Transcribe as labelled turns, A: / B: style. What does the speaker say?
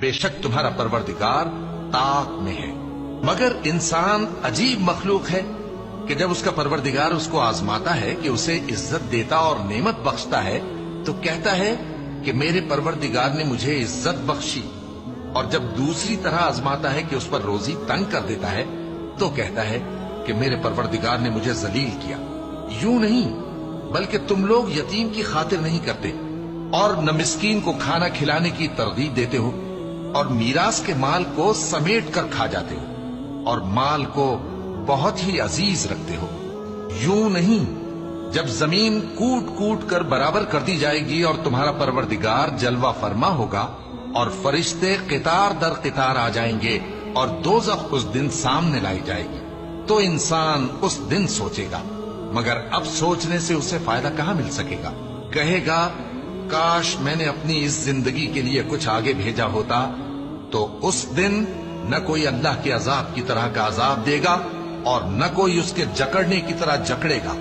A: بے شک تمہارا پروردگار طاق میں ہے۔ مگر انسان عجیب مخلوق ہے کہ جب اس کا پروردگار اس کو آزماتا ہے کہ اسے عزت دیتا اور نعمت بخشتا ہے تو کہتا ہے کہ میرے پروردگار نے مجھے عزت بخشی، اور جب دوسری طرح آزماتا ہے کہ اس پر روزی تنگ کر دیتا ہے تو کہتا ہے کہ میرے پروردگار نے مجھے ذلیل کیا۔ یوں نہیں، بلکہ تم لوگ یتیم کی خاطر نہیں کرتے اور نہ مسکین کو کھانا کھلانے کی ترغیب دیتے ہو، اور میراث کے مال کو سمیٹ کر کھا جاتے ہو اور مال کو بہت ہی عزیز رکھتے ہو۔ یوں نہیں، جب زمین کوٹ کوٹ کر برابر کر دی جائے گی اور تمہارا پروردگار جلوہ فرما ہوگا اور فرشتے قطار در قطار آ جائیں گے اور دوزخ اس دن سامنے لائی جائے گی، تو انسان اس دن سوچے گا، مگر اب سوچنے سے اسے فائدہ کہاں مل سکے گا۔ کہے گا کاش میں نے اپنی اس زندگی کے لیے کچھ آگے بھیجا ہوتا، تو اس دن نہ کوئی اللہ کے عذاب کی طرح کا عذاب دے گا اور نہ کوئی اس کے جکڑنے کی طرح جکڑے گا۔